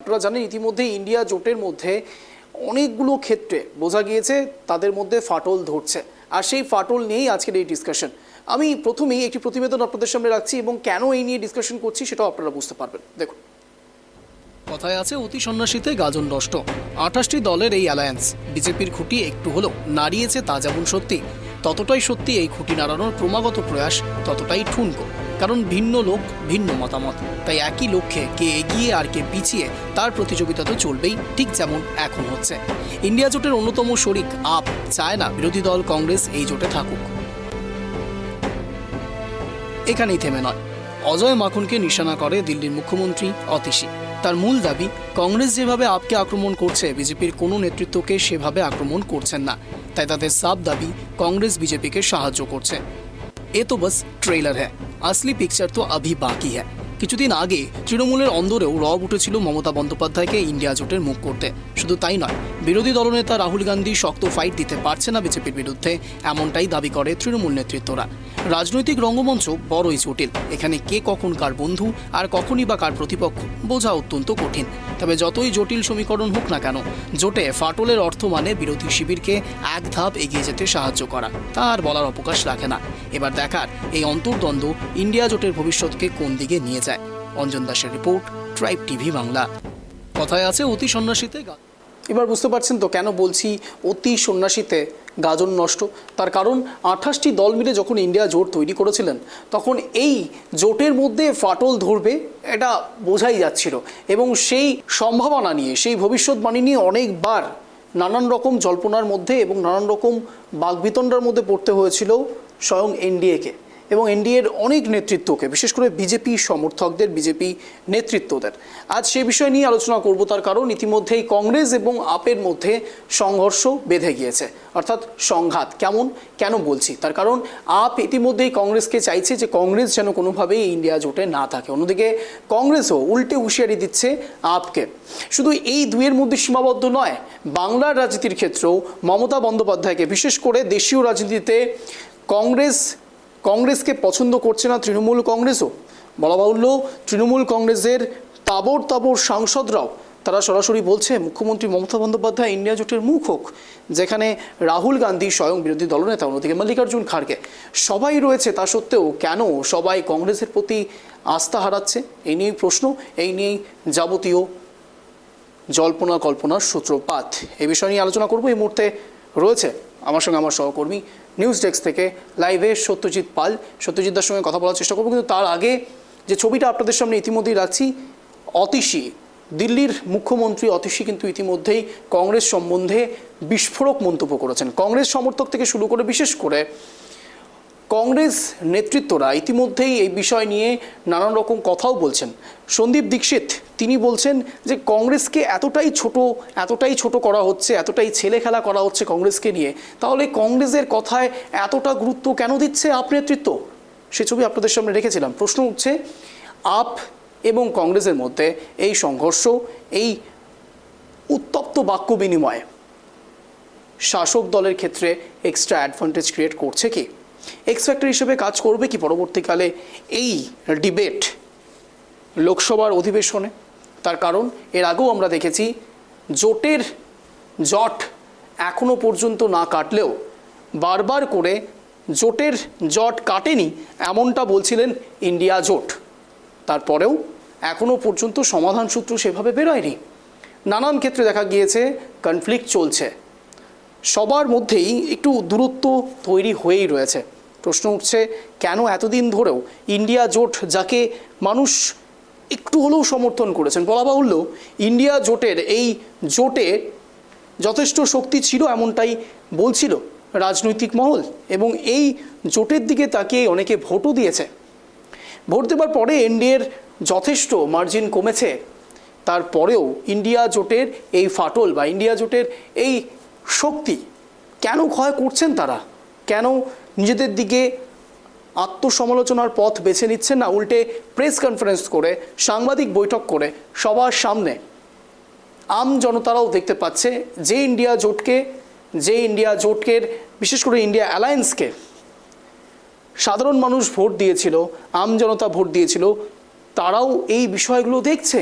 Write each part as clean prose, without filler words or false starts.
আপনারা জানেন ইতিমধ্যে ইন্ডিয়া জোটের মধ্যে অনেকগুলো ক্ষেত্রে বোঝা গিয়েছে তাদের মধ্যে ফাটল ধরছে, আর সেই ফাটল নিয়েই আজকের এই ডিসকাশন। আমি প্রথমেই একটি প্রতিবেদন আপনাদের সামনে রাখছি এবং কেন এই নিয়ে ডিসকাশন করছি সেটাও আপনারা বুঝতে পারবেন। দেখুন, কথায় আছে অতি সন্ন্যাসীতে গাজন নষ্ট। 28টি দলের এই অ্যালায়েন্স বিজেপির খুঁটি একটু হলেও নাড়িয়েছে, তা যেমন সত্যি ততটাই সত্যি এই খুঁটি নাড়ানোর ক্রমাগত প্রয়াস ততটাই ঠুনকো। কারণ ভিন্ন লোক, ভিন্ন মতামত, তাই একই লক্ষ্যে কে এগিয়ে আর কে পিছিয়ে তার প্রতিযোগিতা তো চলবেই, ঠিক যেমন এখন হচ্ছে। ইন্ডিয়া জোটের অন্যতম শরিক আপ চায় না বিরোধী দল কংগ্রেস এই জোটে থাকুক। এখানেই থেমে নয়, অজয় মাখনকে নিশানা করে দিল্লির মুখ্যমন্ত্রী অতীশী। তার মূল দাবি, কংগ্রেস যেভাবে আপকে আক্রমণ করছে বিজেপির কোনো নেতৃত্বকে সেভাবে আক্রমণ করছেন না। তাই তাদের সাফ দাবি, কংগ্রেস বিজেপিকে সাহায্য করছে। এ তো বাস ট্রেলার হ্যাঁ, আসলি পিকচার তো আভি বাকি হ্যাঁ। কিছুদিন আগে তৃণমূলের অন্দরেও রব উঠেছিল মমতা বন্দ্যোপাধ্যায়কে ইন্ডিয়া জোটের মুখ করতে। শুধু তাই নয়, বিরোধী দলনেতা রাহুল গান্ধী শক্ত ফাইট দিতে পারছে না বিজেপির বিরুদ্ধে, এমনটাই দাবি করে তৃণমূল নেতৃত্বরা। রাজনৈতিক রঙ্গমঞ্চ বড়ই জটিল, এখানে কে কখন কার বন্ধু আর কখনই বা কার প্রতিপক্ষ বোঝা অত্যন্ত কঠিন। তবে যতই জটিল সমীকরণ হোক না কেন, জোটে ফাটলের অর্থ মানে বিরোধী শিবিরকে এক ধাপ এগিয়ে যেতে সাহায্য করা, তার বলার অবকাশ রাখে না। এবার দেখার এই অন্তর্দ্বন্দ্ব ইন্ডিয়া জোটের ভবিষ্যৎকে কোন দিকে নিয়ে যায়। অঞ্জন দাসের রিপোর্ট, ট্রাইব টিভি বাংলা। কথায় আছে অতি সন্ন্যাসীতে। এবার বুঝতে পারছেন তো কেন বলছি অতি সন্ন্যাসীতে গাজন নষ্ট। তার কারণ 28টি দল মিলে যখন ইন্ডিয়া জোট তৈরি করেছিলেন তখন এই জোটের মধ্যে ফাটল ধরবে এটা বোঝাই যাচ্ছিল, এবং সেই সম্ভাবনা নিয়ে, সেই ভবিষ্যৎবাণী নিয়ে অনেকবার নানান রকম জল্পনার মধ্যে এবং নানান রকম বাকবিতণ্ডার মধ্যে পড়তে হয়েছিল স্বয়ং এনডিএকে এবং এনডিএর অনেক নেতৃত্বকে, বিশেষ করে বিজেপি সমর্থকদের, বিজেপি নেতৃত্বদের। আজ সে বিষয় নিয়ে আলোচনা করব, তার কারণ ইতিমধ্যেই কংগ্রেস এবং আপের মধ্যে সংঘর্ষ বেঁধে গিয়েছে, অর্থাৎ সংঘাত। কেন বলছি, তার কারণ আপ ইতিমধ্যেই কংগ্রেসকে চাইছে যে কংগ্রেস যেন কোনোভাবেই ইন্ডিয়া জোটে না থাকে। অন্যদিকে কংগ্রেসও উল্টে হুঁশিয়ারি দিচ্ছে আপকে। শুধু এই দুইয়ের মধ্যে সীমাবদ্ধ নয়, বাংলার রাজনীতির ক্ষেত্রেও মমতা বন্দ্যোপাধ্যায়কে, বিশেষ করে দেশীয় রাজনীতিতে কংগ্রেসকে পছন্দ করছে না তৃণমূল কংগ্রেসও। বলা বাহুল্য, তৃণমূল কংগ্রেসের তাবড় সাংসদরাও তারা সরাসরি বলছে মুখ্যমন্ত্রী মমতা বন্দ্যোপাধ্যায় ইন্ডিয়া জোটের মুখ হোক, যেখানে রাহুল গান্ধী স্বয়ং বিরোধী দলনেতা, অন্যদিকে মল্লিকার্জুন খাড়গে, সবাই রয়েছে। তা সত্ত্বেও কেন সবাই কংগ্রেসের প্রতি আস্থা হারাচ্ছে, এই নিয়েই প্রশ্ন, এই নিয়েই যাবতীয় জল্পনা কল্পনার সূত্রপাত। এই বিষয় নিয়ে আলোচনা করব। এই মুহূর্তে রয়েছে আমার সঙ্গে আমার সহকর্মী নিউজ ডেস্ক থেকে লাইভে সত্যজিৎ পাল। সত্যজিৎদার সঙ্গে কথা বলার চেষ্টা করবো, কিন্তু তার আগে যে ছবিটা আপনাদের সামনে ইতিমধ্যেই রাখছি, অতীশী, দিল্লির মুখ্যমন্ত্রী অতীশী কিন্তু ইতিমধ্যেই কংগ্রেস সম্বন্ধে বিস্ফোরক মন্তব্য করেছেন। কংগ্রেস সমর্থক থেকে শুরু করে বিশেষ করে কংগ্রেস নেতৃত্বরা ইতিমধ্যেই এই বিষয় নিয়ে নানান রকম কথাও বলছেন। সন্দীপ দীক্ষিত তিনি বলছেন যে কংগ্রেসকে এতটাই ছোট করা হচ্ছে, এতটাই ছেলে খেলা করা হচ্ছে কংগ্রেসকে নিয়ে, তাহলে কংগ্রেসের কথায় এতটা গুরুত্ব কেন দিচ্ছে আপ নেতৃত্ব? সে ছবি আপনাদের সামনে রেখেছিলাম। প্রশ্ন উঠছে, আপ এবং কংগ্রেসের মধ্যে এই সংঘর্ষ, এই উত্তপ্ত বাক্য বিনিময় শাসক দলের ক্ষেত্রে এক্সট্রা অ্যাডভান্টেজ ক্রিয়েট করছে কি? এক্স ফ্যাক্টর হিসেবে কাজ করবে কি পরবর্তীকালে এই ডিবেট লোকসভার অধিবেশনে? তার কারণ এর আগেও আমরা দেখেছি জট এখনো পর্যন্ত না কাটলেও বারবার করে জোটের জট কাটেনি এমনটা বলছিলেন ইন্ডিয়া জোট, তারপরেও এখনো পর্যন্ত সমাধান সূত্র সেভাবে বেরোয়নি। নানান ক্ষেত্রে দেখা গিয়েছে কনফ্লিক্ট চলছে, সবার মধ্যেই একটু দূরত্ব তৈরি হয়েই রয়েছে। প্রশ্ন উঠছে, কেন এতদিন ধরেও ইন্ডিয়া জোট, যাকে মানুষ একটু হলেও সমর্থন করেছেন, বলা বাহুল্য ইন্ডিয়া জোটের এই জোটে যথেষ্ট শক্তি ছিল এমনটাই বলছিল রাজনৈতিক মহল, এবং এই জোটের দিকে তাকিয়ে অনেকে ভোটও দিয়েছে। ভোট দেওয়ার পরে এনডিএর যথেষ্ট মার্জিন কমেছে, তারপরেও ইন্ডিয়া জোটের এই ফাটল বা ইন্ডিয়া জোটের এই শক্তি কেন ক্ষয় করছেন তারা? কেন নিজেদের দিকে আত্মসমালোচনার পথ বেছে নিচ্ছেন না, উল্টে প্রেস কনফারেন্স করে, সাংবাদিক বৈঠক করে সবার সামনে আম জনতারাও দেখতে পাচ্ছে যে ইন্ডিয়া জোটকে বিশেষ করে ইন্ডিয়া অ্যালায়েন্সকে সাধারণ মানুষ ভোট দিয়েছিল, আম জনতা ভোট দিয়েছিল, তারাও এই বিষয়গুলো দেখছে।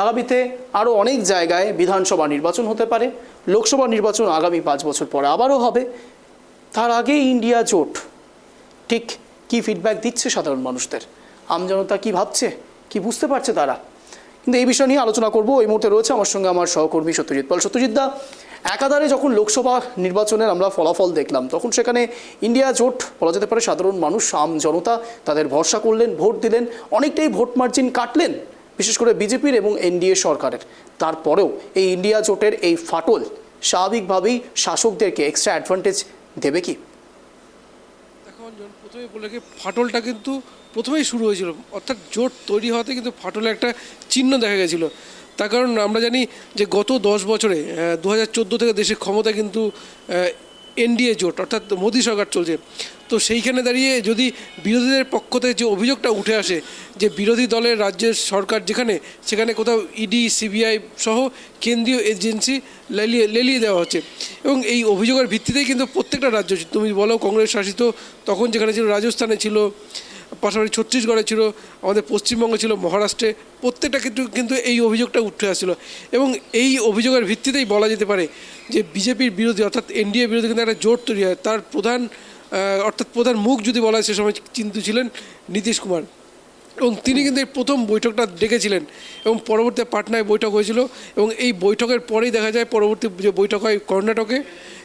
আগামীতে আরও অনেক জায়গায় বিধানসভা নির্বাচন হতে পারে, লোকসভা নির্বাচন আগামী 5 বছর পরে আবারও হবে। তার আগে ইন্ডিয়া জোট ঠিক কী ফিডব্যাক দিচ্ছে সাধারণ মানুষদের, আমজনতা কী ভাবছে, কি বুঝতে পারছে তারা, কিন্তু এই বিষয় নিয়ে আলোচনা করব। এই মুহূর্তে রয়েছে আমার সঙ্গে আমার সহকর্মী সত্যজিৎ পাল। সত্যজিৎ দা, একাধারে যখন লোকসভা নির্বাচনের আমরা ফলাফল দেখলাম, তখন সেখানে ইন্ডিয়া জোট বলা যেতে পারে সাধারণ মানুষ, আম জনতা তাদের ভরসা করলেন, ভোট দিলেন, অনেকটাই ভোট মার্জিন কাটলেন, বিশেষ করে বিজেপির এবং এনডিএ সরকারের। তারপরেও এই ইন্ডিয়া জোটের এই ফাটল স্বাভাবিকভাবেই শাসকদেরকে এক্সট্রা অ্যাডভান্টেজ দেবে কি? এখন যখন প্রথমে বলে কি ফাটলটা কিন্তু প্রথমেই শুরু হয়েছিল, অর্থাৎ জোট তৈরি হওয়াতে কিন্তু ফাটলের একটা চিহ্ন দেখা গেছিলো। তার কারণ আমরা জানি যে গত 10 বছরে 2014 থেকে দেশের ক্ষমতা কিন্তু এনডিএ জোট অর্থাৎ মোদী সরকার চলছে। তো সেইখানে দাঁড়িয়ে যদি বিরোধীদের পক্ষ থেকে যে অভিযোগটা উঠে আসে যে বিরোধী দলের রাজ্যের সরকার সেখানে কোথাও ইডি সিবিআই সহ কেন্দ্রীয় এজেন্সি লেলিয়ে দেওয়া হচ্ছে, এবং এই অভিযোগের ভিত্তিতেই কিন্তু প্রত্যেকটা রাজ্য, তুমি বলো কংগ্রেস শাসিত তখন যেখানে ছিল, রাজস্থানে ছিল, পাশাপাশি ছত্তিশগড়ে ছিল, আমাদের পশ্চিমবঙ্গে ছিল, মহারাষ্ট্রে, প্রত্যেকটা কিন্তু এই অভিযোগটা উঠে আসছিল। এবং এই অভিযোগের ভিত্তিতেই বলা যেতে পারে যে বিজেপির বিরোধী অর্থাৎ এনডিএ বিরোধী কিন্তু একটা জোট তৈরি হয়। তার প্রধান মুখ যদি বলা হয় সে সময় কিন্তু ছিলেন নীতিশ কুমার, এবং তিনি কিন্তু এই প্রথম বৈঠকটা ডেকেছিলেন এবং পরবর্তী পাটনায় বৈঠক হয়েছিল। এবং এই বৈঠকের পরেই দেখা যায় পরবর্তী যে বৈঠক হয় কর্ণাটকে,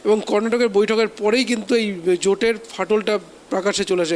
এবং কর্ণাটকের বৈঠকের পরেই কিন্তু এই জোটের ফাটলটা প্রকাশ্যে চলে আসে।